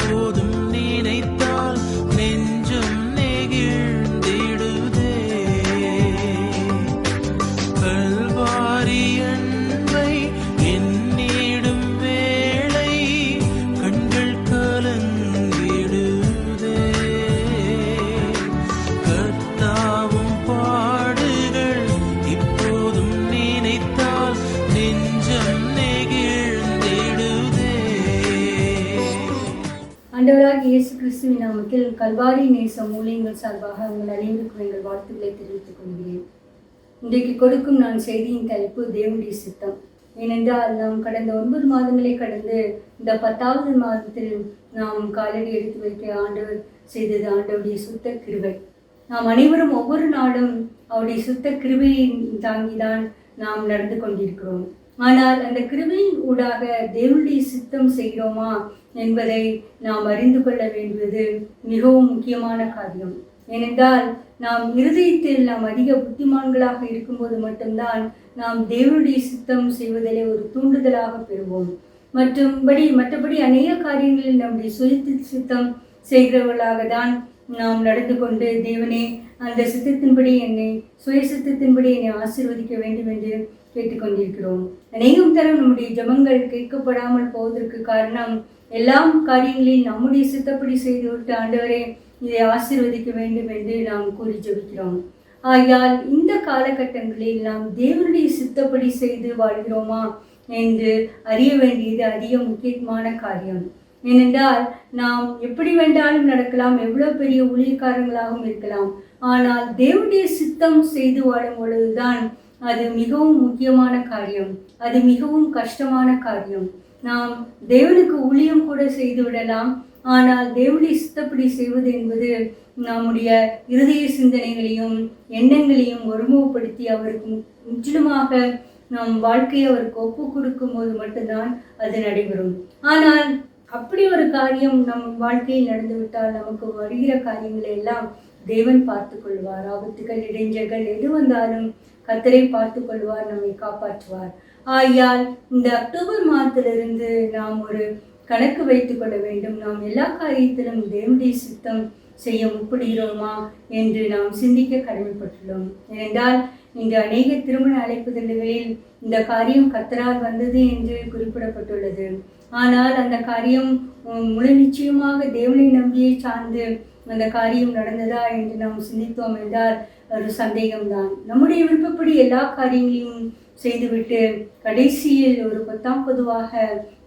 இப்போதும் நினைத்தால் நெஞ்சம் நெகிழ்ந்திடுதே. கல்வாரி அன்பை எண்ணிடும் வேளை கண்கள் கலங்கிடுதே. கர்த்தாவும் பாடுகள் இப்போதும் நினைத்தால் நெஞ்சம் நெகிழ்ந்திடுதே. ஆண்டவராகிய இயேசு கிறிஸ்துவின் நாமத்தில் கல்வாரி நேசம் ஊழியங்கள் சார்பாக உங்கள் அனைவருக்கும் எங்கள் வாழ்த்துக்களை தெரிவித்துக் கொள்கிறேன். இன்றைக்கு கொடுக்கும் நான் செய்தியின் தலைப்பு தேவனுடைய சித்தம். ஏனென்றால் நாம் கடந்த 9 மாதங்களை கடந்து இந்த 10வது மாதத்தில் நாம் காலடி எடுத்து வைக்க ஆண்டவர் செய்தது ஆண்டவருடைய சுத்த கிருபை. நாம் அனைவரும் ஒவ்வொரு நாளும் அவருடைய சுத்த கிருபையை தாங்கிதான் நாம் நடந்து கொண்டிருக்கிறோம். ஆனால் அந்த கிருபையின் ஊடாக தேவனுடைய சித்தம் செய்கிறோமா என்பதை நாம் அறிந்து கொள்ள வேண்டியது மிகவும் முக்கியமான காரியம். ஏனென்றால் நாம் இருதயத்தில் நாம் அதிக புத்திமான்களாக இருக்கும்போது மட்டும்தான் நாம் தேவனுடைய சித்தம் செய்வதிலே ஒரு தூண்டுதலாக பெறுவோம். மற்றபடி அநேக காரியங்களில் நம்முடைய சித்தம் செய்கிறவர்களாக தான் நாம் நடந்து கொண்டு தேவனே அந்த சித்தத்தின்படி சுய சித்தத்தின்படி என்னை ஆசீர்வதிக்க வேண்டும் என்று கேட்டுக்கொண்டிருக்கிறோம். அநேகம் தரம் நம்முடைய ஜெபங்கள் கேட்கப்படாமல் போவதற்கு காரணம் எல்லாம் காரியங்களில் நம்முடைய சித்தப்படி செய்துவிட்டு ஆண்டவரே இதை ஆசீர்வதிக்க வேண்டும் என்று நாம் கூறி ஜெபிக்கிறோம். ஆகையால் இந்த காலகட்டங்களில் நாம் தேவனுடைய சித்தப்படி செய்து வாழ்கிறோமா என்று அறிய வேண்டியது அதிக முக்கியமான காரியம். ஏனென்றால் நாம் எப்படி வேண்டாலும் நடக்கலாம், எவ்வளவு பெரிய ஊழியக்காரங்களாகவும் இருக்கலாம். ஆனால் தேவனுடைய சித்தம் செய்து வாழும் பொழுதுதான் அது மிகவும் முக்கியமான காரியம், அது மிகவும் கஷ்டமான காரியம். நாம் தேவனுக்கு ஊழியம் கூட செய்து விடலாம், ஆனால் தேவனுடைய சித்தப்படி செய்வது என்பது நம்முடைய இருதய சிந்தனைகளையும் எண்ணங்களையும் ஒருமுகப்படுத்தி அவருக்கு முற்றிலுமாக நம் வாழ்க்கையை அவருக்கு ஒப்பு கொடுக்கும் போது மட்டும்தான் அது நடைபெறும். ஆனால் அப்படி ஒரு காரியம் நம் வாழ்க்கையில் நடந்துவிட்டால் நமக்கு வருகிற காரியங்களை எல்லாம் தேவன் பார்த்து கொள்வார். ஆபத்துகள் இடைஞ்சல்கள் எது வந்தாலும் கர்த்தரை பார்த்து கொள்வார், நம்மை காப்பாற்றுவார். ஆகையால் இந்த அக்டோபர் மாதத்திலிருந்து நாம் ஒரு கணக்கு வைத்துக் கொள்ள வேண்டும். நாம் எல்லா காரியத்திலும் தேவனுடைய சித்தம் செய்ய முற்படுகிறோமா என்று நாம் சிந்திக்க கடமைப்பட்டுள்ளோம். ஏனென்றால் இன்று அநேக திருமண அழைப்புதல்களில் இந்த காரியம் கர்த்தரால் வந்தது என்று குறிப்பிடப்பட்டுள்ளது. ஆனால் அந்த காரியம் முழு நிச்சயமாக தேவனை நம்பியை சார்ந்து அந்த காரியம் நடந்ததா என்று நாம் சிந்தித்தோம் என்றால் ஒரு சந்தேகம்தான். நம்முடைய விருப்பப்படி எல்லா காரியங்களையும் செய்துவிட்டு கடைசியில் ஒரு பொதுவாக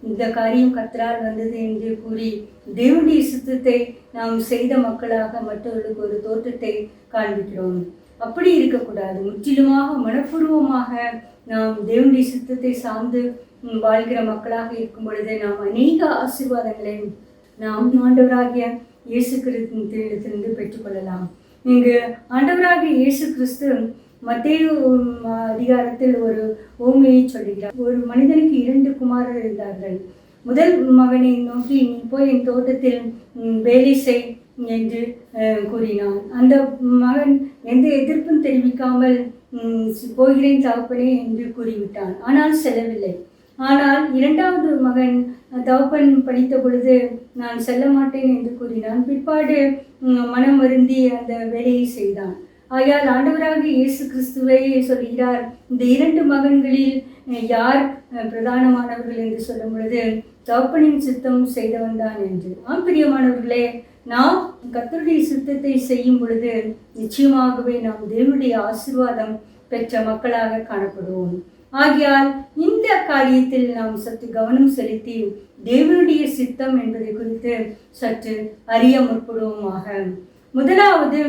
இந்த காரியம் கர்த்தரால் வந்தது என்று கூறி தேவனுடைய சித்தத்தை நாம் செய்த மக்களாக மற்றவர்களுக்கு ஒரு தோற்றத்தை காண்பிக்கிறோம். அப்படி இருக்கக்கூடாது. முற்றிலுமாக மனப்பூர்வமாக நாம் தேவனுடைய சித்தத்தை சார்ந்து வாழ்கிற மக்களாக இருக்கும் பொழுது நாம் அநேக ஆசீர்வாதங்களை நாம் ஆண்டவராகிய இயேசு கிறிஸ்துவிடத்திலிருந்து பெற்றுக்கொள்ளலாம். இங்கு ஆண்டவராகிய இயேசு கிறிஸ்து மத்தேயு அதிகாரத்தில் ஒரு ஓமையை சொல்லுகிறார். ஒரு மனிதனுக்கு 2 குமாரர் இருந்தார்கள். முதல் மகனை நோக்கி நீ போய் என் தோட்டத்தில் வேலை செய் என்று கூறினான். அந்த மகன் எந்த எதிர்ப்பும் தெரிவிக்காமல் போகிறேன் தகப்பனே என்று கூறிவிட்டான். ஆனால் செல்லவில்லை. ஆனால் 2வது மகன் தகப்பன் படித்த பொழுது நான் செல்ல மாட்டேன் என்று கூறினான். பிற்பாடு மனம் வருந்தி அந்த வேலையை செய்தான். ஆகையால் ஆண்டவராக இயேசு கிறிஸ்துவை சொல்கிறார், இந்த 2 மகன்களில் யார் பிரதானமானவர்கள் என்று சொல்லும் பொழுது தகப்பனின் சித்தம் செய்தவன் தான் என்று. பிரியமானவர்களே, நாம் கர்த்தருடைய சித்தத்தை செய்யும் பொழுது நிச்சயமாகவே நாம் தேவனுடைய ஆசீர்வாதம் பெற்ற மக்களாக காணப்படுவோம். ஆகையால் இந்த காரியத்தில் நாம் சற்று கவனம் செலுத்தி தேவனுடைய சித்தம் என்பதை குறித்து சற்று அறிய முற்படுவோமாக. முதலாவது,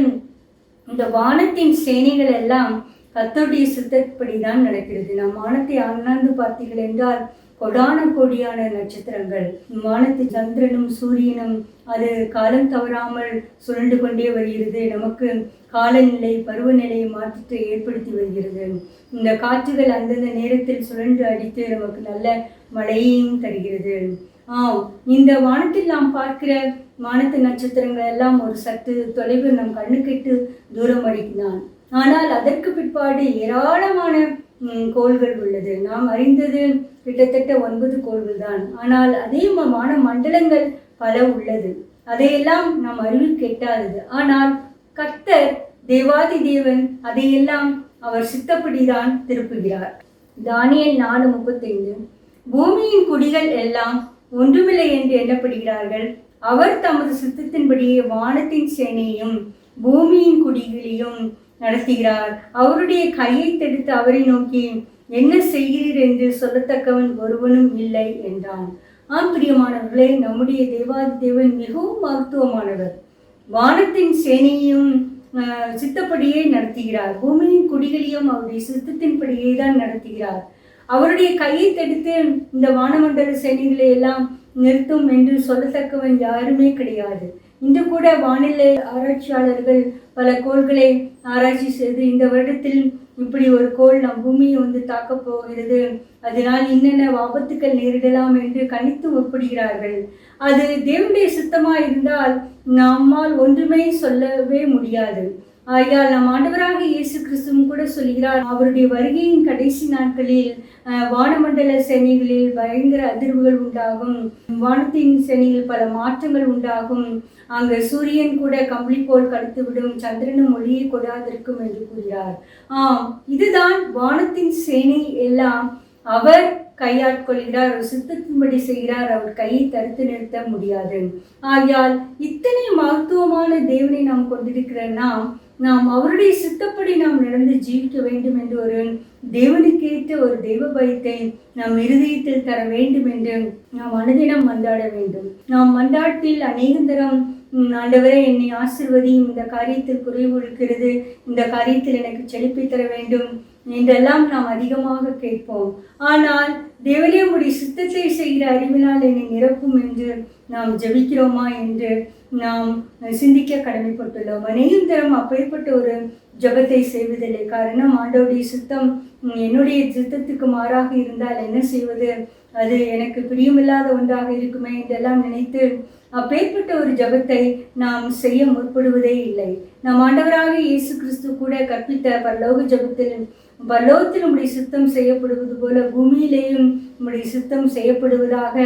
இந்த வானத்தின் சேனைகள் எல்லாம் கர்த்தருடைய சித்தப்படிதான் நடக்கிறது. நாம் வானத்தை அண்ணாந்து பார்த்தீர்கள் என்றால் கொடான கோடியான நட்சத்திரங்கள், வானத்து சந்திரனும் சூரியனும் அது காலம் தவறாமல் சுழண்டு கொண்டே வருகிறது. நமக்கு காலநிலை பருவநிலையை மாற்றத்தை ஏற்படுத்தி வருகிறது. இந்த காற்றுகள் அந்தந்த நேரத்தில் சுழன்று அடித்து நமக்கு நல்ல மழையையும் தருகிறது. இந்த வானத்தில் நாம் பார்க்கிற வானத்து நட்சத்திரங்கள் எல்லாம் ஒரு சற்று தொலைவு நம் கண்ணுக்கெட்டு தூரம் அடிக்கிறான். ஆனால் அதற்கு பிற்பாடு ஏராளமான கோள்கள் உள்ளது. நாம் அறிந்தது கிட்டத்தட்ட 9 கோள்கள் தான். ஆனால் அதே வான மண்டலங்கள் பல உள்ளது, அதையெல்லாம் நாம் அறிவு கெட்டாதது. ஆனால் கர்த்தர் தேவாதி தேவன் அதையெல்லாம் அவர் சித்தப்படிதான் திருப்புகிறார். தானியேல் 4:35. பூமியின் குடிகள் எல்லாம் ஒன்றுமில்லை என்று எண்ணப்படுகிறார்கள். அவர் தமது சித்தத்தின்படியே வானத்தின் சேனையையும் பூமியின் குடிகளையும் நடத்துகிறார். அவருடைய கையை தடுத்து அவரை நோக்கி என்ன செய்கிறீர் என்று சொல்லத்தக்கவன் ஒருவனும் இல்லை என்றான். பிரியமானவர்களே, நம்முடைய தேவாதி தேவன் மிகவும் மகத்துவமானவர். வானத்தின் சேனையும் சித்தப்படியே நடத்துகிறார். பூமியின் குடிகளையும் அவருடைய சித்தத்தின்படியே தான் நடத்துகிறார். அவருடைய கையை தடுத்து இந்த வானமண்டல சேனைகளை எல்லாம் நிறுத்தும் என்று சொல்லத்தக்கவன் யாருமே கிடையாது. இன்று கூட வானிலை ஆராய்ச்சியாளர்கள் பல கோள்களை ஆராய்ச்சி செய்து இந்த வருடத்தில் இப்படி ஒரு கோள் நம் பூமியை தாக்கப் போகிறது, அதனால் என்னென்ன ஆபத்துக்கள் நேரிடலாம் என்று கணித்து ஒப்பிடுகிறார்கள். அது தேவனுடைய சித்தமாக இருந்தால் நம்மால் ஒன்றுமே சொல்லவே முடியாது. ஆகையால் நம் ஆண்டவராக இயேசு கிறிஸ்துவும் கூட சொல்கிறார், அவருடைய வருகையின் கடைசி நாட்களில் வானமண்டல சேனைகளில் பயங்கர அதிர்வுகள் உண்டாகும், வானத்தின் சேனையில் பல மாற்றங்கள் உண்டாகும், அங்கு சூரியன் கூட கம்பளி போல் கடுத்துவிடும், சந்திரனும் ஒளியை கொடாதிருக்கும் என்று கூறுகிறார். இதுதான் வானத்தின் சேனை எல்லாம் அவர் கையாட்கொள்கிறார், அவர் சித்தத்தின்படி செய்கிறார், அவர் கையை தடுத்து நிறுத்த முடியாது. ஆகையால் இத்தனை மகத்துவமான தேவனை நாம் கொண்டிருக்கிற நாம் அவருடைய சித்தப்படி நாம் நடந்து ஜீவிக்க வேண்டும் என்று ஒரு தேவனுக்கேற்ற ஒரு தெய்வ பயத்தை நாம் இருதயத்தில் தர வேண்டும் என்று நாம் அனுதினம் மன்றாட வேண்டும். நாம் மன்றாட்டில் அநேகந்தரம் ஆண்டவரே என்னை ஆசீர்வதியும், இந்த காரியத்தில் குறைவு இருக்கிறது, இந்த காரியத்தில் எனக்கு செழிப்பை தர வேண்டும் என்றெல்லாம் நாம் அதிகமாக கேட்போம். ஆனால் தேவனே உம்முடைய சித்தத்தை செய்கிற அறிவினால் என்னை நிரப்பும் என்று நாம் ஜெபிக்கிறோமா என்று நாம் சிந்திக்க கடமைப்பட்டுள்ளோம். அநேகம் தரம் அப்பேற்பட்ட ஒரு ஜெபத்தை செய்வதில்லை. காரணம், ஆண்டவருடைய சித்தம் என்னுடைய சித்தத்துக்கு மாறாக இருந்தால் என்ன செய்வது, அது எனக்கு பிரியமில்லாத ஒன்றாக இருக்குமே என்றெல்லாம் நினைத்து அப்பேற்பட்ட ஒரு ஜெபத்தை நாம் செய்ய முற்படுவதே இல்லை. நம் ஆண்டவராக இயேசு கிறிஸ்து கூட கற்பித்த பரலோக ஜெபத்தில் பரலோகத்தில் உம்முடைய சித்தம் செய்யப்படுவது போல பூமியிலேயும் உம்முடைய சித்தம் செய்யப்படுவதாக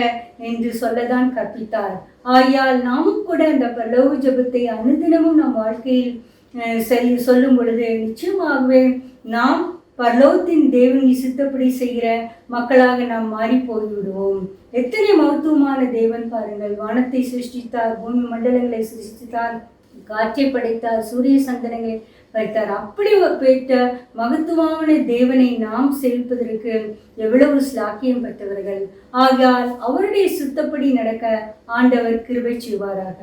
என்று சொல்லதான் கற்பித்தார். ஆகையால் நாமும் கூட அந்த பரலோக ஜெபத்தை அனுதினமும் நம் வாழ்க்கையில் சொல்லும் பொழுது நிச்சயமாகவே நாம் பரலோகத்தின் தேவனை சித்தப்படி செய்கிற மக்களாக நாம் மாறி போய்விடுவோம். எத்தனை மகத்துவமான தேவன் பாருங்கள்! வானத்தை சிருஷ்டித்தார், பூமி மண்டலங்களை சிருஷ்டித்தார், காற்றை படைத்தார், சூரிய சந்தனங்களை படைத்தார். அப்படி பெற்ற மகத்துவமான தேவனை நாம் சேவிப்பதற்கு எவ்வளவு ஸ்லாக்கியம் பெற்றவர்கள்! ஆகையால் அவருடைய சித்தப்படி நடக்க ஆண்டவர் கிருபை செய்வாராக.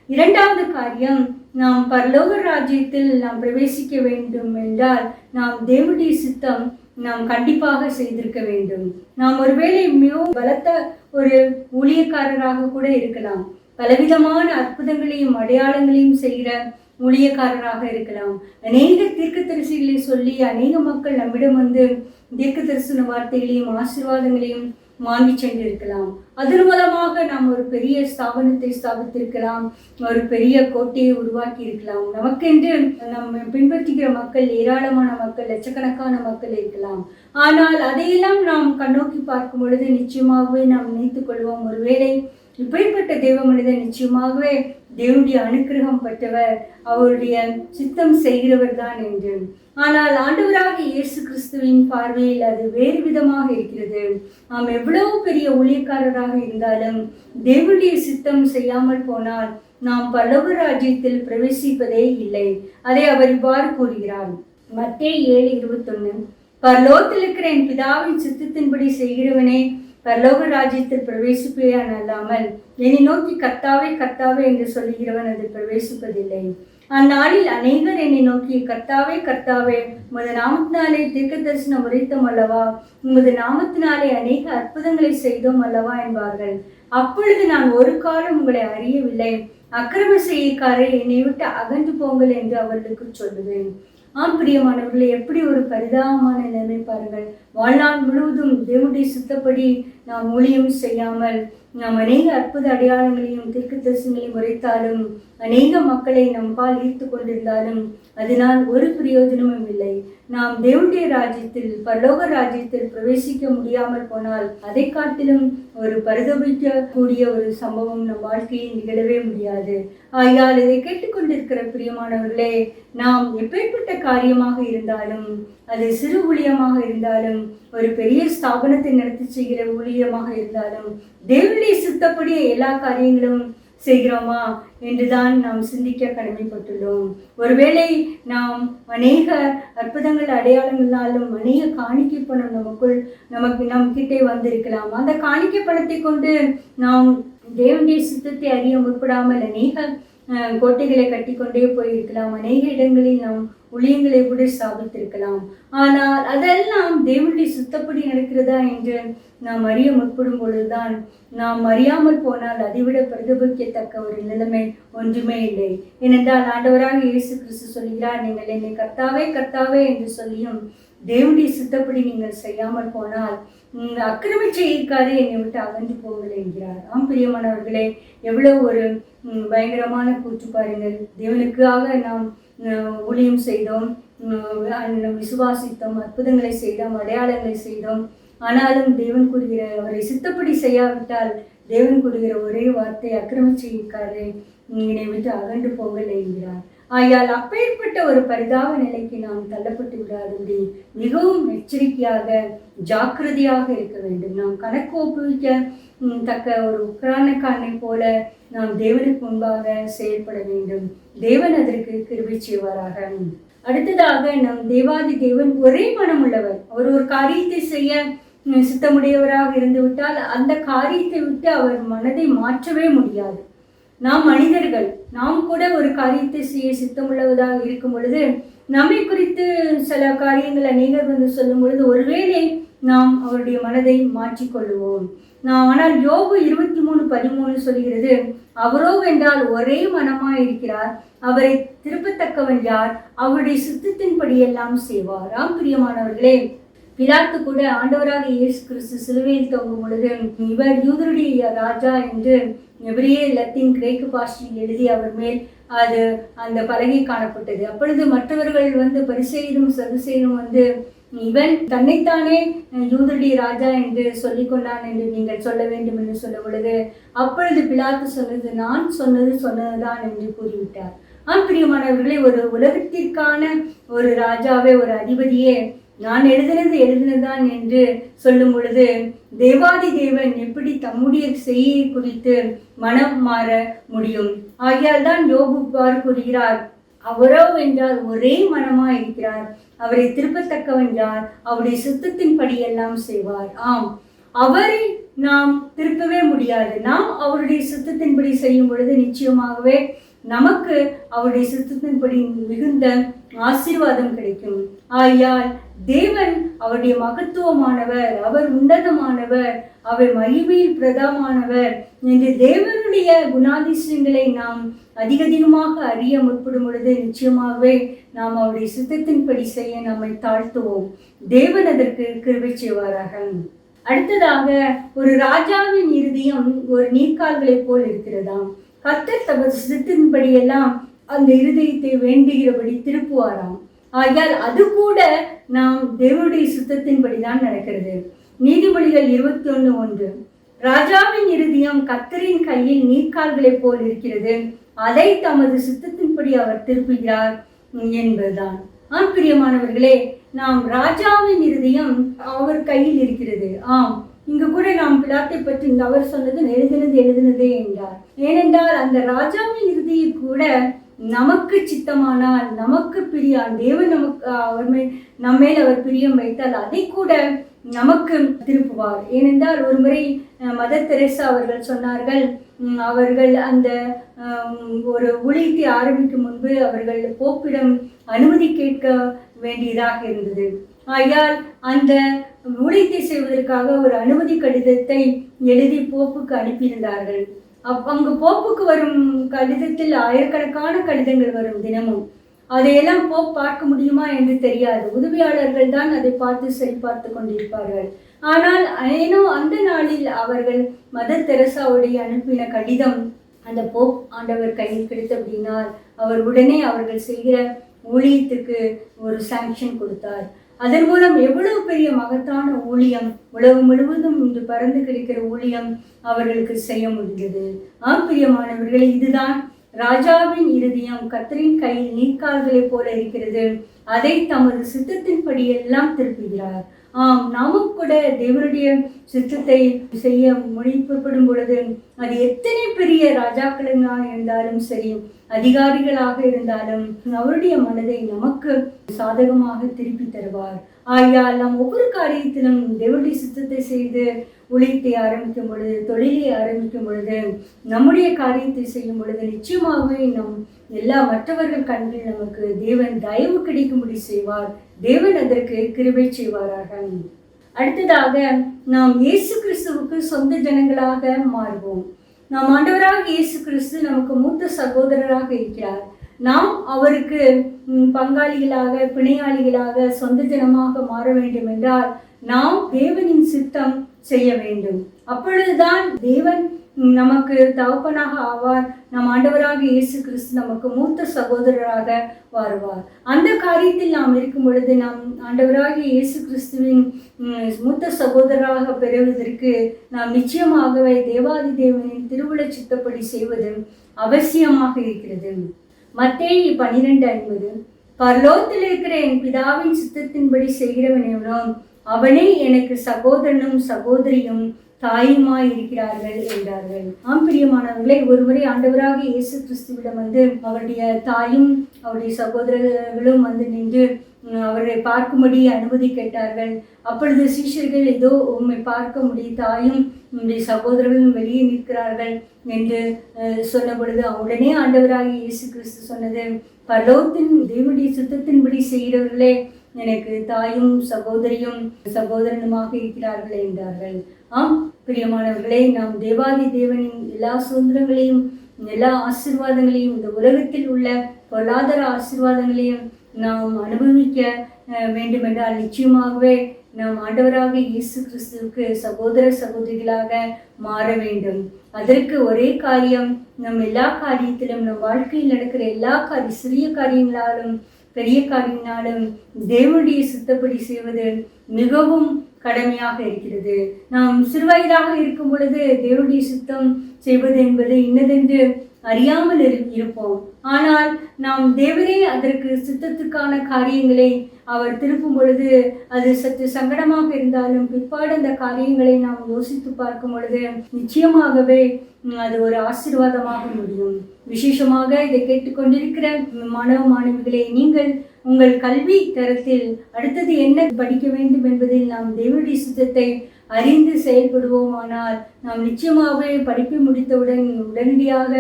இரண்டாவது காரியம், நாம் பரலோக ராஜ்யத்தில் நாம் பிரவேசிக்க வேண்டும் என்றால் நாம் தேவனுடைய சித்தம் நாம் கண்டிப்பாக செய்திருக்க வேண்டும். நாம் ஒருவேளை மிகவும் பலத்த ஒரு ஊழியக்காரராக கூட இருக்கலாம், பலவிதமான அற்புதங்களையும் அடையாளங்களையும் செய்கிற ஊழியக்காரராக இருக்கலாம். அநேக தீர்க்கதரிசிகளை சொல்லி அநேக மக்கள் நம்மிடம் தீர்க்க தரிசன வார்த்தைகளையும் ஆசீர்வாதங்களையும் வாங்கி சென்றிருக்கலாம். அதன் மூலமாக நாம் ஒரு பெரிய ஸ்தாபனத்தை ஸ்தாபித்திருக்கலாம், ஒரு பெரிய கோட்டையை உருவாக்கி இருக்கலாம். நமக்கென்று நம்ம பின்பற்றுகிற மக்கள் ஏராளமான மக்கள், லட்சக்கணக்கான மக்கள் இருக்கலாம். ஆனால் அதையெல்லாம் நாம் கண்ணோக்கி பார்க்கும் பொழுது நிச்சயமாகவே நாம் நினைத்துக் கொள்வோம், ஒருவேளை இப்படிப்பட்ட தேவ மனிதன் நிச்சயமாகவே தேவனுடைய அனுக்கிரகம் பெற்றவர், அவருடைய சித்தம் செய்கிறவர் தான் என்று. ஆனால் ஆண்டவராக இயேசு கிறிஸ்துவின் பார்வையில் அது வேறு விதமாக இருக்கிறது. நாம் எவ்வளவு பெரிய ஊழியக்காரராக இருந்தாலும் தேவனுடைய சித்தம் செய்யாமல் போனால் நாம் பரலோக ராஜ்யத்தில் பிரவேசிப்பதே இல்லை. அதை அவர் இவ்வாறு கூறுகிறார், மத்தேயு 7:21. பரலோகத்தில் இருக்கிற என் பிதாவின் சித்தத்தின்படி செய்கிறவனே பரலோக ராஜ்யத்தில் பிரவேசிப்பேன் அல்லாமல் என்னை நோக்கி கர்த்தாவே கர்த்தாவே என்று சொல்லுகிறவன் அது பிரவேசிப்பதில்லை. அந்நாளில் அநேகர் என்னை நோக்கி கர்த்தாவே கர்த்தாவே உமது நாமத்தினாலே தீர்க்க தரிசனம் உரைத்தோம் அல்லவா, உமது நாமத்தினாலே அநேக அற்புதங்களை செய்தோம் அல்லவா என்பார்கள். அப்பொழுது நான் ஒரு காலம் உங்களை அறியவில்லை, அக்கிரம செய்யக்காரே என்னை விட்டு அகன்று போங்கள் என்று அவர்களுக்கு சொல்லுவேன். பிரியமானவர்களே, எப்படி ஒரு பரிதாபமான நிலைமை பாருங்கள்! வாழ்நாள் முழுவதும் தேவனுடைய சித்தப்படி நாம் ஊழியம் செய்யாமல் நாம் அநேக அற்புத அடையாளங்களையும் தீர்க்க தரிசனங்களையும் உரைத்தாலும் அநேக மக்களை நம்பால் ஈர்த்து கொண்டிருந்தாலும் அதனால் ஒரு பிரயோஜனமும் இல்லை. நாம் தேவனுடைய ராஜ்யத்தில், பரலோக ராஜ்யத்தில் பிரவேசிக்க முடியாமல் போனால் அதை காட்டிலும் ஒரு பரிதபிக்கக்கூடிய ஒரு சம்பவம் நம் வாழ்க்கையில் நிகழவே முடியாது. ஆகையால் இதை கேட்டுக்கொண்டிருக்கிற பிரியமானவர்களே, நாம் எப்பேற்பட்ட காரியமாக இருந்தாலும், அது சிறு ஊழியமாக இருந்தாலும், ஒரு பெரிய ஸ்தாபனத்தை நடத்தி செய்கிற ஊழியமாக இருந்தாலும், தேவனுடைய சித்தப்படி எல்லா காரியங்களும் செய்கிறோமா என்றுதான் நாம் சிந்திக்க கடமைப்பட்டுள்ளோம். ஒருவேளை நாம் அநேக அற்புதங்கள் அடையாளங்களாலும் அநேக காணிக்கை பணம் நம் கிட்டே வந்திருக்கலாம். அந்த காணிக்கை பணத்தை கொண்டு நாம் தேவனுடைய சித்தத்தை அறிய முற்படாமல் அநேக கோட்டைகளை கட்டிக்கொண்டே போயிருக்கலாம். அநேக இடங்களில் நாம் ஊழியங்களை கூட ஸ்தாபித்திருக்கலாம். ஆனால் அதெல்லாம் தேவனுடைய சுத்தப்படி நடக்கிறதா என்று நாம் அறிய முற்படும் பொழுதுதான், நாம் அறியாமல் போனால் அதைவிட பிரதிபலிக்கத்தக்க ஒரு நிலைமை ஒன்றுமே இல்லை. ஏனென்றால் ஆண்டவராக இயேசு கிறிஸ்து சொல்கிறார், நீங்கள் என்னை கர்த்தாவே கர்த்தாவே என்று சொல்லியும் தேவனுடைய சித்தப்படி நீங்கள் செய்யாமல் போனால் அக்கிரமி செய்யாதே, என்னை விட்டு அகன்று போங்கள் என்கிறார். பிரியமானவர்களே, எவ்வளவு ஒரு பயங்கரமான கூற்று பாருங்கள். தேவனுக்காக நாம் ஊழியம் செய்தோம், விசுவாசித்தோம், அற்புதங்களை செய்தோம், அடையாளங்களை செய்தோம். ஆனாலும் தேவன் கூறுகிற, அவரை சித்தப்படி செய்யாவிட்டால் தேவன் கூறுகிற ஒரே வார்த்தை, அக்கிரம செய்யாதே, என்னை விட்டு அகன்று போங்கள் என்கிறார். ஆகையால் அப்பேற்பட்ட ஒரு பரிதாப நிலைக்கு நாம் தள்ளப்பட்டு விடாதபடி மிகவும் எச்சரிக்கையாக ஜாக்கிரதையாக இருக்க வேண்டும். நாம் கணக்கு ஒப்புவிக்க தக்க ஒரு உக்ரானக்காரனை போல நாம் தேவனுக்கு முன்பாக செயல்பட வேண்டும். தேவன் அதற்கு கிருபை செய்வாராக. அடுத்ததாக, நம் தேவாதி தேவன் ஒரே மனம் உள்ளவர். அவர் ஒரு காரியத்தை செய்ய சித்தமுடையவராக இருந்து விட்டால் அந்த காரியத்தை விட்டு அவர் மனதை மாற்றவே முடியாது. நாம் மனிதர்கள், நாம் கூட ஒரு காரியத்தை செய்ய சித்தமுள்ளவதாக இருக்கும் பொழுது நம்மை குறித்து சில காரியங்கள் அநேகர் வந்து சொல்லும் பொழுது ஒருவேளை நாம் அவருடைய மனதை மாற்றிக்கொள்ளுவோம். ஆனால் யோபு 23:13 சொல்கிறது, அவரோ வென்றால் ஒரே மனமாய் இருக்கிறார், அவரை திருப்பத்தக்கவன் யார், அவருடைய சித்தத்தின்படி எல்லாம் செய்வார். பிரியமானவர்களே, பிலாத்து கூட ஆண்டவராக இயேசு கிறிஸ்து சிலுவையில் தொங்கும் பொழுது இவர் யூதருடைய ராஜா என்று எபிரேய, லத்தீன், கிரேக்கு பாஷையில் எழுதி அவர் மேல் அந்த பலகை காணப்பட்டது. அப்பொழுது மற்றவர்கள் வந்து பரிசேயரும் சதுசேயரும் வந்து, இவன் தன்னைத்தானே யூதருடைய ராஜா என்று சொல்லிக் கொண்டான் என்று நீங்கள் சொல்ல வேண்டும் என்று சொல்ல பொழுது, அப்பொழுது பிலாத்து சொன்னது, நான் சொன்னதுதான் என்று கூறிவிட்டார். பிரியமானவர்களே, ஒரு உலகத்திற்கான ஒரு ராஜாவே, ஒரு அதிபதியே நான் எழுதினதுதான் என்று சொல்லும் பொழுது தேவாதி தேவன் எப்படி தம்முடைய செய்தியை குறித்து மனம் மாற முடியும்? ஆகையால் தான் யோபு கூறுகிறார், அவரோ என்றால் ஒரே மனமாய் இருக்கிறார், அவரை திருப்பத்தக்கவன் யார், அவருடைய சித்தத்தின்படி எல்லாம் செய்வார். அவரை நாம் திருப்பவே முடியாது. நாம் அவருடைய சித்தத்தின்படி செய்யும் பொழுது நிச்சயமாகவே நமக்கு அவருடைய சித்தத்தின்படி மிகுந்த ஆசீர்வாதம் கிடைக்கும். ஆகையால் தேவன் அவருடைய மகத்துவமானவர், அவர் உன்னதமானவர், அவர் மகிமையில் பிரதமானவர் என்று தேவனுடைய குணாதிசயங்களை நாம் அதிகமாக அறிய முற்படும் பொழுது நிச்சயமாகவே நாம் அவருடைய சித்தத்தின்படி செய்ய நம்மை தாழ்த்துவோம். தேவன் அதற்கு கிருபை செய்வாராக. அடுத்ததாக, ஒரு ராஜாவின் இருதயம் ஒரு நீர்க்கால்களை போல் இருக்கிறதாம். கர்த்தர் தமது சித்தத்தின்படி எல்லாம் அந்த இருதயத்தை வேண்டுகிறபடி திருப்புவாராம். ஆகையால் அது கூட நாம் தேவனுடைய சித்தத்தின்படிதான் நடக்கிறது. நீதிமொழிகள் 21:1, ராஜாவின் இருதயம் கர்த்தரின் கையில் நீர்க்கால்களை போல் இருக்கிறது, அதை தமது சித்தத்தின்படி அவர் திருப்புகிறார் என்பதுதான். பிரியமானவர்களே, நாம் ராஜாவின் இருதயம் அவர் கையில் இருக்கிறது. இங்கு கூட நாம் பிலாத்தை பற்றி அவர் சொன்னது எழுதினதே என்றார். ஏனென்றால் அந்த ராஜாவின் இறுதியை கூட நமக்கு சித்தமானால், நமக்கு பிரியான் தேவன் நமக்கு நம்மேல் அவர் பிரியம் வைத்தால் அதை கூட நமக்கு திருப்புவார். ஏனென்றால் ஒரு முறை மதர் தெரேசா அவர்கள் சொன்னார்கள், அவர்கள் அந்த ஒரு ஊழியத்தை ஆரம்பிக்கும் முன்பு அவர்கள் போப்பிடம் அனுமதி கேட்க வேண்டியதாக இருந்தது. ஆகையால் அந்த ஊழியத்தை செய்வதற்காக ஒரு அனுமதி கடிதத்தை எழுதி போப்புக்கு அனுப்பியிருந்தார்கள். அங்கு போப்புக்கு வரும் கடிதத்தில் ஆயிரக்கணக்கான கடிதங்கள் வரும் தினமும். அதையெல்லாம் போப் பார்க்க முடியுமா என்று தெரியாது. உதவியாளர்கள் தான் அதை பார்த்து சரிபார்த்து கொண்டிருப்பார்கள். ஆனால் ஏனோ அந்த நாளில் அவர்கள் மதர் தெரசாவுடைய அனுப்பின கடிதம் அந்த போப் ஆண்டவர் கையில் கிடைத்தபடினால் அவர் உடனே அவர்கள் செய்கிற ஊழியத்துக்கு ஒரு சாங்ஷன் கொடுத்தார். அதன் மூலம் எவ்வளவு பெரிய மகத்தான ஊழியம், உலகம் முழுவதும் இன்று பறந்து கிடைக்கிற ஊழியம் அவர்களுக்கு செய்ய முடிந்தது. பிரியமானவர்களே, இதுதான் ராஜாவின் இருதயம் கர்த்தரின் கையில் நீர்க்கால்களைப் போல இருக்கிறது, அதை தமது சித்தத்தின்படி எல்லாம் திருப்புகிறார். நாமும் கூட தேவனுடைய சித்தத்தை செய்ய முடிப்படும் பொழுது அது எத்தனை பெரிய ராஜாக்களாக இருந்தாலும் சரி, அதிகாரிகளாக இருந்தாலும் அவருடைய மனதை நமக்கு சாதகமாக திருப்பி தருவார். ஆகையால் நாம் ஒவ்வொரு காரியத்திலும் தேவனுடைய சித்தத்தை செய்து உழைத்தை ஆரம்பிக்கும் பொழுது, தொழிலை ஆரம்பிக்கும் பொழுது, நம்முடைய காரியத்தை செய்யும் பொழுது நிச்சயமாகவே நம் எல்லா மற்றவர்கள் கண்களில் நமக்கு தேவன் தயவு கிடைக்கும்படி செய்வார். தேவன் அதற்கு கிருபை செய்வாராக. அடுத்ததாக நாம் இயேசு கிறிஸ்துவுக்கு சொந்த ஜனங்களாக மாறுவோம். நாம் ஆண்டவராக இயேசு கிறிஸ்து நமக்கு மூத்த சகோதரராக இருக்கிறார். நாம் அவருக்கு பங்காளிகளாக, பிணையாளிகளாக, சொந்த ஜனமாக மாற வேண்டும் என்றால் நாம் தேவனின் சித்தம் செய்ய வேண்டும். அப்பொழுதுதான் தேவன் நமக்கு தகப்பனாக ஆவார். நம் ஆண்டவராக இயேசு கிறிஸ்து நமக்கு மூத்த சகோதரராக வருவார். அந்த காரியத்தில் நாம் இருக்கும் பொழுது நாம் ஆண்டவராக இயேசு கிறிஸ்துவின் மூத்த சகோதரராக பெறுவதற்கு நாம் நிச்சயமாகவே தேவாதி தேவனின் திருவுள சித்தப்படி செய்வது அவசியமாக இருக்கிறது. மத்தேயு 12:50 பரலோகத்தில் இருக்கிற என் பிதாவின் சித்தத்தின்படி செய்கிறவன் எவனோ அவனே எனக்கு சகோதரனும் சகோதரியும் தாயுமாய் இருக்கிறார்கள் என்றார்கள். பிரியமானவர்களே, ஒருவரை ஆண்டவராக இயேசு கிறிஸ்துவிடம் அவருடைய தாயும் அவருடைய சகோதரர்களும் நின்று அவரை பார்க்கும்படி அனுமதி கேட்டார்கள். அப்பொழுது சீஷர்கள், ஏதோ உம்மை பார்க்க முடியும், தாயும் உம்முடைய சகோதரர்களும் வெளியே நிற்கிறார்கள் என்று சொன்ன பொழுது உடனே ஆண்டவராக இயேசு கிறிஸ்து சொன்னது, பரலோகத்தின் தேவனுடைய சுத்தத்தின்படி செய்கிறவர்களே எனக்கு தாயும் சகோதரியும் சகோதரனுமாக இருக்கிறார்கள் என்றார்கள். பிரியமானவர்களே, நாம் தேவாதி தேவனின் எல்லா சுதந்திரங்களையும் எல்லா ஆசீர்வாதங்களையும் இந்த உலகத்தில் உள்ள பொருளாதார ஆசீர்வாதங்களையும் நாம் அனுபவிக்க வேண்டுமென்றால் நிச்சயமாகவே நாம் ஆண்டவராக இயேசு கிறிஸ்துவுக்கு சகோதர சகோதரிகளாக மாற வேண்டும். அதற்கு ஒரே காரியம், நம் எல்லா காரியத்திலும் நம் வாழ்க்கையில் நடக்கிற எல்லா சிறிய காரியங்களாலும் பெரிய காரியங்களாலும் தேவனுடைய சித்தப்படி செய்வது மிகவும் கடமையாக இருக்கிறது. நாம் சிறுவயதாக இருக்கும் பொழுது தேவனுடைய சித்தம் செய்வது என்பது இன்னதென்று அறியாமல் இருப்போம். ஆனால் நாம் தேவரே அதற்கு சித்தத்துக்கான காரியங்களை அவர் திருப்பும் பொழுது அது சற்று சங்கடமாக இருந்தாலும் பிற்பாடு அந்த காரியங்களை நாம் யோசித்து பார்க்கும் பொழுது நிச்சயமாகவே அது ஒரு ஆசீர்வாதமாக முடியும். விசேஷமாக இதை கேட்டுக்கொண்டிருக்கிற மாணவ மாணவிகளே, நீங்கள் உங்கள் கல்வி தரத்தில் அடுத்தது என்ன படிக்க வேண்டும் என்பதில் நாம் தேவனுடைய சித்தத்தை அறிந்து செயல்படுவோமானால் நாம் நிச்சயமாகவே படிப்பை முடித்தவுடன் உடனடியாக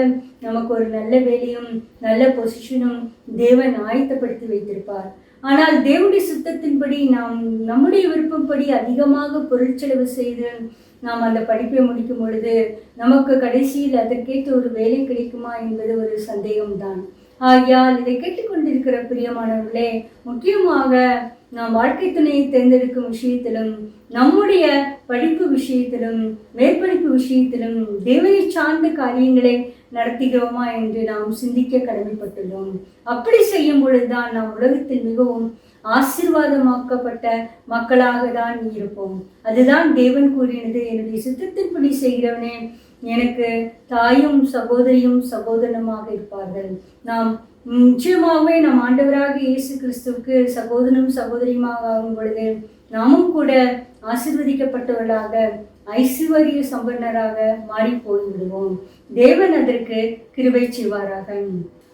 நமக்கு ஒரு நல்ல வேலையும் நல்ல பொசிஷனும் தேவன் ஆயத்தப்படுத்தி வைத்திருப்பார். ஆனால் தேவனுடைய சித்தத்தின்படி நாம் நம்முடைய விருப்பப்படி அதிகமாக பொருட்செலவு செய்து நாம் அந்த படிப்பை முடிக்கும் பொழுது நமக்கு கடைசியில் அதற்கேற்ற ஒரு வேலை கிடைக்குமா என்பது ஒரு சந்தேகம்தான். ஆகையால் இதை கேட்டுக்கொண்டிருக்கிற பிரியமானவர்களே, முக்கியமாக நாம் வாழ்க்கை துணையை தேர்ந்தெடுக்கும் விஷயத்திலும் நம்முடைய படிப்பு விஷயத்திலும் மேற்படிப்பு விஷயத்திலும் தேவனை சார்ந்த காரியங்களை நடத்துகிறோமா என்று நாம் சிந்திக்க கடமைப்பட்டுள்ளோம். அப்படி செய்யும் பொழுதுதான் நாம் உலகத்தில் மிகவும் ஆசீர்வாதமாக்கப்பட்ட மக்களாக தான் இருப்போம். அதுதான் தேவன் கூறினது, என்னுடைய சித்தத்தின்படி செய்கிறவனே எனக்கு தாயும் சகோதரியும் சகோதரனுமாக இருப்பார்கள். நாம் நிச்சயமாகவே நம் ஆண்டவராக இயேசு கிறிஸ்துவுக்கு சகோதரனும் சகோதரியுமாக ஆகும் பொழுது நாமும் கூட ஆசீர்வதிக்கப்பட்டவர்களாக ஐஸ்வர்ய சம்பன்னராக மாறி போய்விடுவோம். தேவன் அதற்கு கிருபை செய்வாராக.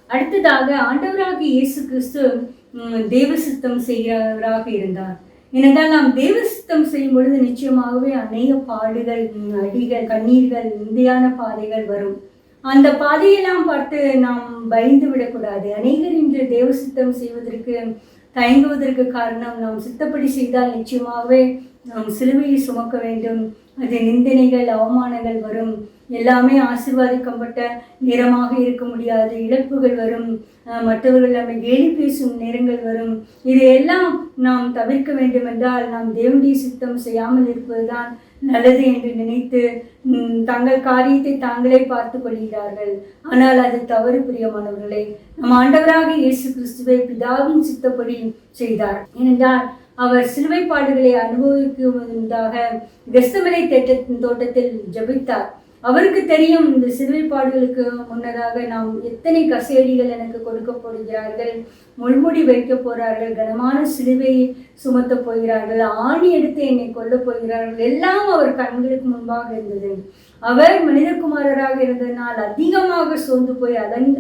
அடுத்ததாக ஆண்டவராக இயேசு கிறிஸ்து தேவ சித்தம் செய்கிறவராக இருந்தார். ஏனென்றால் நாம் தேவ சித்தம் செய்யும் பொழுது நிச்சயமாகவே அநேக பாடுகள், அடிகள், கண்ணீர்கள், நிந்தையான பாதைகள் வரும். அந்த பாதையெல்லாம் பார்த்து நாம் பயந்து விடக்கூடாது. அநேகர் இன்று தேவ சித்தம் செய்வதற்கு தயங்குவதற்கு காரணம், நாம் சித்தப்படி செய்தால் நிச்சயமாகவே நாம் சிலுவையை சுமக்க வேண்டும், அது நிந்தனைகள் அவமானங்கள் வரும், எல்லாமே ஆசீர்வாதிக்கப்பட்ட நேரமாக இருக்க முடியாது. இழப்புகள் வரும், மற்றவர்கள் நம்மை கேலி பேசும் நேரங்கள் வரும். இதையெல்லாம் நாம் தவிர்க்க வேண்டும் என்றால் நாம் தேவனுடைய சித்தம் செய்யாமல் இருப்பதுதான் நல்லது என்று நினைத்து தங்கள் காரியத்தை தாங்களே பார்த்து கொள்கிறார்கள். ஆனால் அது தவறு பிரியமானவர்களே. நம் ஆண்டவராக இயேசு கிறிஸ்துவை பிதாவின் சித்தப்படி செய்தார். ஏனென்றால் அவர் சிலுவை பாடுகளை அனுபவிக்குவதாக கெத்செமனே தோட்டத்தில் ஜெபித்தார். அவருக்கு தெரியும் இந்த சிலுவை பாடுகளுக்கு முன்னதாக நாம் எத்தனை கசேடிகள் எனக்கு கொடுக்க போகிறார்கள், முள்முடி வைக்க போகிறார்கள், கனமான சிலுவையை சுமத்த போகிறார்கள், ஆணி எடுத்து என்னை கொல்ல போகிறார்கள், எல்லாம் அவர் கண்களுக்கு முன்பாக இருந்தது. அவர் மனிதகுமாரராக இருந்ததனால் அதிகமாக சோர்ந்து போய்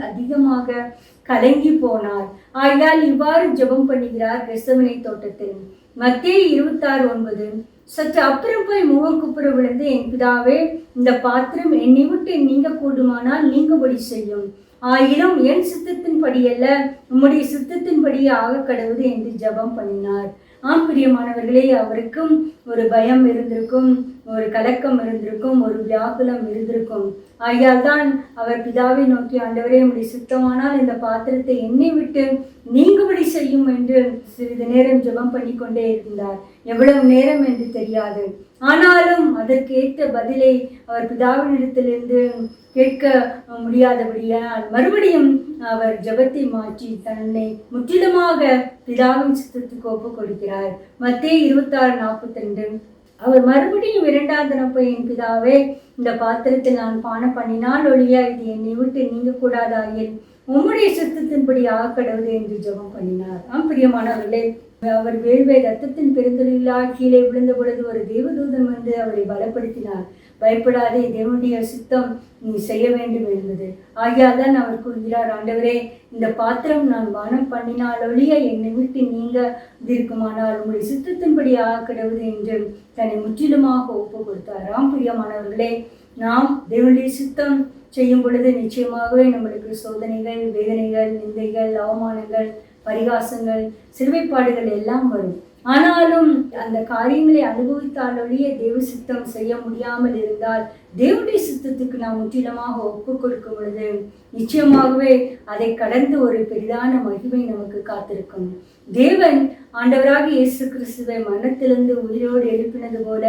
அதிகமாக கலங்கி போனார். ஆகையால் இவ்வாறு ஜெபம் பண்ணுகிறார் கெத்செமனே தோட்டத்தில். மத்தேயு 26:9. சற்று அப்புறம் போய் முகம் குப்புற விழுந்து, என் பிதாவே, இந்த பாத்திரம் என்னை விட்டு நீங்க கூடுமானால் நீங்கும்படி செய்யும். ஆயினும் என் சித்தத்தின்படி அல்ல, உம்முடைய சித்தத்தின்படியே ஆக கடவுது என்று ஜெபம் பண்ணினார். பிரியமானவர்களே, அவருக்கும் ஒரு பயம் இருந்திருக்கும், ஒரு கலக்கம் இருந்திருக்கும், ஒரு வியாகுலம் இருந்திருக்கும். ஆகையால் தான் அவர் பிதாவை நோக்கி, ஆண்டவரே, உம்முடைய சித்தமானால் இந்த பாத்திரத்தை என்னை விட்டு நீங்கும்படி செய்யும் என்று சிறிது நேரம் ஜெபம் பண்ணி கொண்டே இருந்தார். எவ்வளவு நேரம் என்று தெரியாது. ஆனாலும் அதற்கு ஏற்ற பதிலை அவர் பிதாவினிடத்திலிருந்து கேட்க முடியாதபடியால் மறுபடியும் அவர் ஜெபத்தை மாற்றி தன்னை முற்றிலுமாக பிதாவின் சித்தத்துக்கு ஒப்புக் கொடுக்கிறார். மத்தேயு 26:42. அவர் மறுபடியும் 2ஆம் தினம் போய், என் பிதாவே, இந்த பாத்திரத்தில் நான் பானம் பண்ணினால் ஒழிய இது என்னை விட்டு நீங்க கூடாதாயில் உம்முடைய சித்தத்தின்படி ஆக்கடவுது என்று ஜெபம் பண்ணினார். பிரியமானவர்களே, அவர் வேள்வை ரத்தத்தின் பெருந்தொழிலால் கீழே விழுந்த பொழுது ஒரு தேவதூதன் வந்து அவரை பலப்படுத்தினார். பயப்படாதே, தேவனுடைய சித்தம் நீ செய்ய வேண்டும் என்பது. ஆகையால் தான் அவர் கூறுகிறார், ஆண்டவரே, இந்த பாத்திரம் நான் பானம் பண்ணினால் ஒழிய என்னை விட்டு நீங்க இருக்குமானால் உங்களுடைய சித்தத்தின்படி ஆக்கடவுது என்று தன்னை முற்றிலுமாக ஒப்பு கொடுத்தார். பிரியமானவர்களே, நாம் தேவனுடைய சித்தம் செய்யும் பொழுது நிச்சயமாகவே நம்மளுக்கு சோதனைகள், வேதனைகள், நிந்தைகள், அவமானங்கள், பரிகாசங்கள், சிலுவைப்பாடுகள் எல்லாம் வரும். ஆனாலும் அந்த காரியங்களை அனுபவித்தாலொழிய தேவ சித்தம் செய்ய முடியாமல் இருந்தால் தேவனுடைய சித்தத்துக்கு நாம் முற்றிலுமாக ஒப்பு கொடுக்கும் பொழுது நிச்சயமாகவே அதை கடந்து ஒரு பெரிதான மகிமை நமக்கு காத்திருக்கும். தேவன் ஆண்டவராக இயேசு கிறிஸ்துவை மரணத்திலிருந்து உயிரோடு எழுப்பினது போல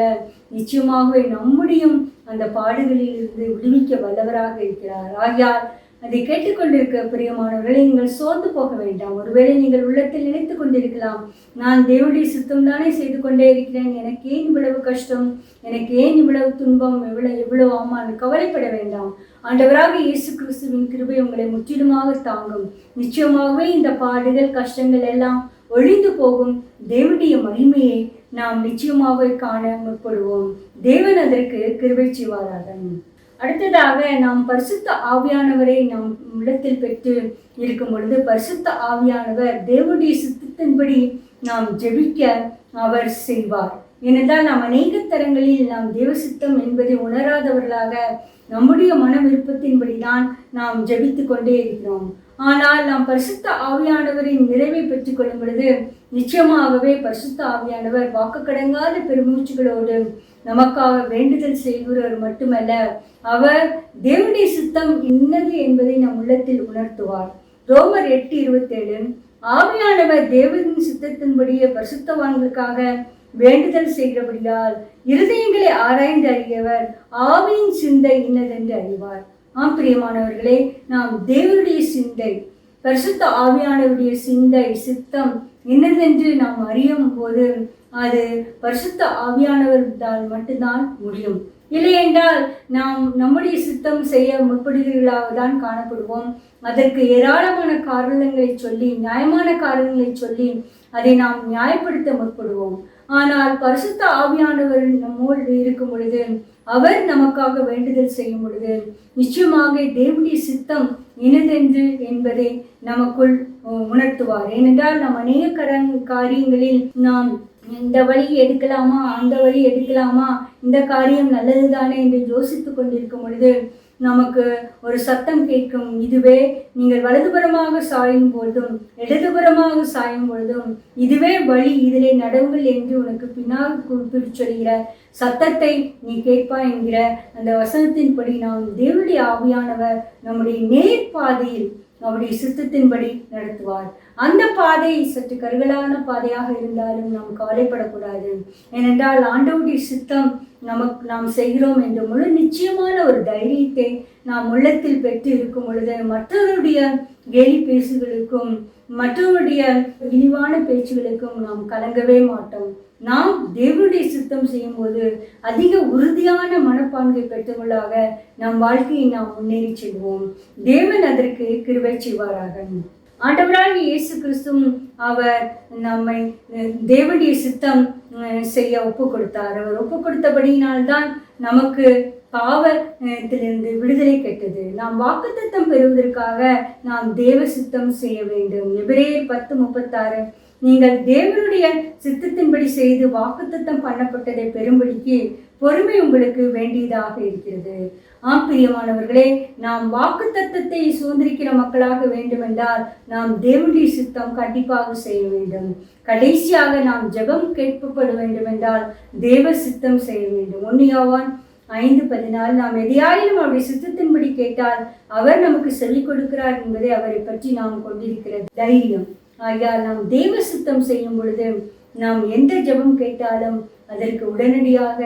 நிச்சயமாகவே நம்முடையும் அந்த பாடுகளில் இருந்து விடுவிக்க வல்லவராக இருக்கிறார். ஆகையால் அதை கேட்டுக்கொண்டிருக்க பிரியமானவர்களை, நீங்கள் சோர்ந்து போக வேண்டாம். ஒருவேளை நீங்கள் உள்ளத்தில் நினைத்து கொண்டிருக்கலாம், நான் தேவனுடைய சித்தம் தானே செய்து கொண்டே இருக்கிறேன், எனக்கு ஏன் இவ்வளவு கஷ்டம், எனக்கு ஏன் இவ்வளவு துன்பம், எவ்வளவு அவமானம். கவலைப்பட வேண்டாம். ஆண்டவராக இயேசு கிறிஸ்துவின் கிருபை உங்களை முற்றிலுமாக தாங்கும். நிச்சயமாகவே இந்த பாடுகள், கஷ்டங்கள் எல்லாம் ஒழிந்து போகும். தேவனுடைய மகிமையை நாம் நிச்சயமாக காண முற்படுவோம். தேவன் அதற்கு கிருபை செய்வாராக. அடுத்ததாக, நாம் பரிசுத்த ஆவியானவரை நாம் உள்ளத்தில் பெற்று இருக்கும் பொழுது பரிசுத்த ஆவியானவர் தேவனுடைய சித்தத்தின்படி நாம் ஜெபிக்க அவர் செய்வார். ஏனென்றால் நாம் அநேக தரங்களில் நாம் தேவ சித்தம் என்பதை உணராதவர்களாக நம்முடைய மன விருப்பத்தின்படி தான் நாம் ஜெபித்து கொண்டே இருக்கிறோம். ஆனால் நாம் பரிசுத்த ஆவியானவரின் நிறைவை பெற்றுக் கொள்ளும் பொழுது நிச்சயமாகவே பரிசுத்த ஆவியானவர் வாக்கு கடங்காத பெருமூச்சுகளோடு நமக்காக வேண்டுதல் செய்கிறவர் மட்டுமல்ல, அவர் தேவனுடைய சித்தம் இன்னது என்பதை நம் உள்ளத்தில் உணர்த்துவார். ரோமர் 8:27. ஆவியானவர் தேவனின் சித்தத்தின்படியே பரிசுத்தவான்களுக்காக வேண்டுதல் செய்கிறபடியால் இருதயங்களை ஆராய்ந்து அறியவர் ஆவியின் சிந்தை இன்னதென்று அறிவார். பிரியமானவர்களே, நாம் தேவனுடைய சிந்தை, பரிசுத்த ஆவியானவருடைய சிந்தை, சித்தம் என்னதென்று நாம் அறியும் போது அது பரிசுத்த ஆவியானவரால் மட்டும்தான் முடியும். இல்லையென்றால் நாம் நம்முடைய சித்தம் செய்ய முற்படுகிறவர்களாக தான் காணப்படுவோம். அதற்கு ஏராளமான காரணங்களை சொல்லி, நியாயமான காரணங்களை சொல்லி அதை நாம் நியாயப்படுத்த முற்படுவோம். ஆனால் பரிசுத்த ஆவியானவர் நம்மோடு இருக்கும் பொழுது, அவர் நமக்காக வேண்டுதல் செய்யும் பொழுது நிச்சயமாக தேவனுடைய சித்தம் இனதென்று என்பதை நமக்குள் உணர்த்துவார். ஏனென்றால் நாம் அநேக காரியங்களில் நாம் இந்த வழி எடுக்கலாமா, அந்த வழி எடுக்கலாமா, இந்த காரியம் நல்லதுதானே என்று யோசித்து கொண்டிருக்கும் பொழுது நமக்கு ஒரு சத்தம் கேட்கும். இதுவே நீங்கள் வலதுபுறமாக சாயும் பொழுதும் இடதுபுறமாக சாயும் பொழுதும் இதுவே வழி, இதிலே நடவுங்கள் என்று உனக்கு பின்னால் குறிப்பிட்டு சொல்கிற சத்தத்தை நீ கேட்பாய் என்கிற அந்த வசனத்தின்படி நாம் தேவனுடைய ஆவியானவர் நம்முடைய நேர்பாதையில் அவருடைய சித்தத்தின்படி நடத்துவார். அந்த பாதை சற்று கருகலான பாதையாக இருந்தாலும் நாம் கவலைப்படக்கூடாது. ஏனென்றால் ஆண்டவருடைய சித்தம் நாம் செய்கிறோம் என்ற முழு நிச்சயமான ஒரு தைரியத்தை நாம் உள்ளத்தில் பெற்று இருக்கும் பொழுது மற்றவருடைய கேலி பேசுகளுக்கும் மற்றவருடைய இழிவான பேச்சுகளுக்கும் நாம் கலங்கவே மாட்டோம். நாம் தேவனுடைய சித்தம் செய்யும் போது அதிக உறுதியான மனப்பான்மை பெற்றவர்களாக நம் வாழ்க்கையை நாம் முன்னேறி செல்வோம். தேவன் அதற்கு கிருபை செய்வாராக. ஆண்டவராகிய இயேசு கிறிஸ்துவும் அவர் நம்மை தேவனுடைய சித்தம் செய்ய ஒப்பு கொடுத்தார். அவர் ஒப்பு கொடுத்தபடியினால்தான் நமக்கு பாவத்திலிருந்து விடுதலை கெட்டது. நாம் வாக்குத்தத்தம் பெறுவதற்காக நாம் தேவ சித்தம் செய்ய வேண்டும். எபிரேயர் 10:36 நீங்கள் தேவனுடைய சித்தத்தின்படி செய்து வாக்குத்தத்தம் பண்ணப்பட்டதை பெறும்படிக்கு பொறுமை உங்களுக்கு வேண்டியதாக இருக்கிறது. பிரியமானவர்களே, நாம் வாக்குத்தத்தத்தை சுதந்திரிக்கிற மக்களாக வேண்டுமென்றால் நாம் தேவனுடைய சித்தம் கண்டிப்பாக செய்ய வேண்டும். கடைசியாக நாம் ஜெபம் கேட்கப்பட வேண்டுமென்றால் தேவ சித்தம் செய்ய வேண்டும். 1 யோவான் 5:14 நாம் எதையாயிலும் அவருடைய சித்தத்தின்படி கேட்டால் அவர் நமக்கு செவி கொடுக்கிறார் என்பதை அவரை பற்றி நாம் கொண்டிருக்கிற தைரியம். ஆகையால் நாம் தேவ சித்தம் செய்யும் பொழுது நாம் எந்த ஜெபம் கேட்டாலும் அதற்கு உடனடியாக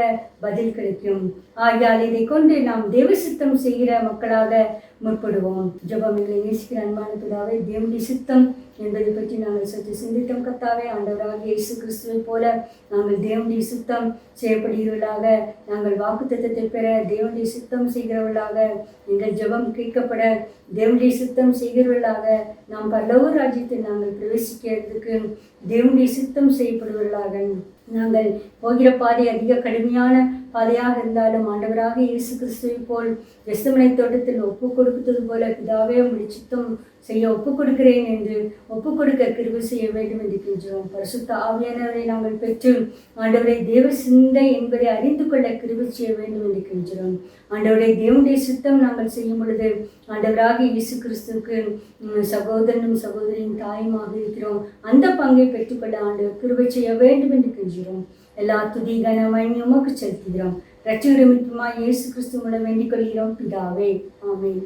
பதில் கிடைக்கும். ஆகையால் இதை கொண்டு நாம் தேவ சித்தம் செய்கிற மக்களாக முற்படுவோம். ஜெபம் எங்களை நேசிக்கிற அன்பான பிதாவே, தேவனுடைய சித்தம் என்பதை பற்றி நாங்கள் சற்று சிந்தித்தோம். கர்த்தாவே, ஆண்டவராகிய இயேசு கிறிஸ்துவை போல நாங்கள் தேவனுடைய சித்தம் செய்யப்படுகிறவர்களாக, நாங்கள் வாக்குத்தத்தத்தை பெற தேவனுடைய சித்தம் செய்கிறவர்களாக, எங்கள் ஜெபம் கேட்கப்பட தேவனுடைய சித்தம் செய்கிறவர்களாக, நாம் பரலோக ராஜ்யத்தில் நாங்கள் பிரவேசிக்கிறதுக்கு தேவனுடைய சித்தம் செய்யப்படுவர்களாக, நாங்கள் போகிற பாதை அதிக கடுமையான பாதையாக இருந்தாலும் ஆண்டவராக இயேசு கிறிஸ்துவை போல் கெத்செமனே தோட்டத்தில் ஒப்பு கொடுத்தது போல பிதாவே உம்முடைய சித்தம் செய்ய ஒப்பு கொடுக்கிறேன் என்று ஒப்பு கொடுக்க கிருபை செய்ய வேண்டும் என்று கெஞ்சுவோம். பரிசுத்த ஆவியானவரை நாங்கள் பெற்று ஆண்டவரை தேவ சிந்தை என்பதை அறிந்து கொள்ள கிருபை செய்ய வேண்டும் என்று கெஞ்சுகிறோம். ஆண்டவரை தேவனுடைய சித்தம் நாங்கள் செய்யும் பொழுது ஆண்டவராக இயேசு கிறிஸ்துவுக்கு சகோதரனும் சகோதரியின் தாயுமாக இருக்கிறோம். அந்த பங்கை பெற்றுக்கொள்ள ஆண்டவர் கிருபை செய்ய வேண்டும் என்று கெஞ்சுகிறோம். எல்லா துதி கனமையும் உமக்கு செலுத்துகிறோம். இரட்சகரும் மீட்புமாய் இயேசு கிறிஸ்து மூலம் வேண்டிக் கொள்கிறோம் பிதாவே. ஆமென்.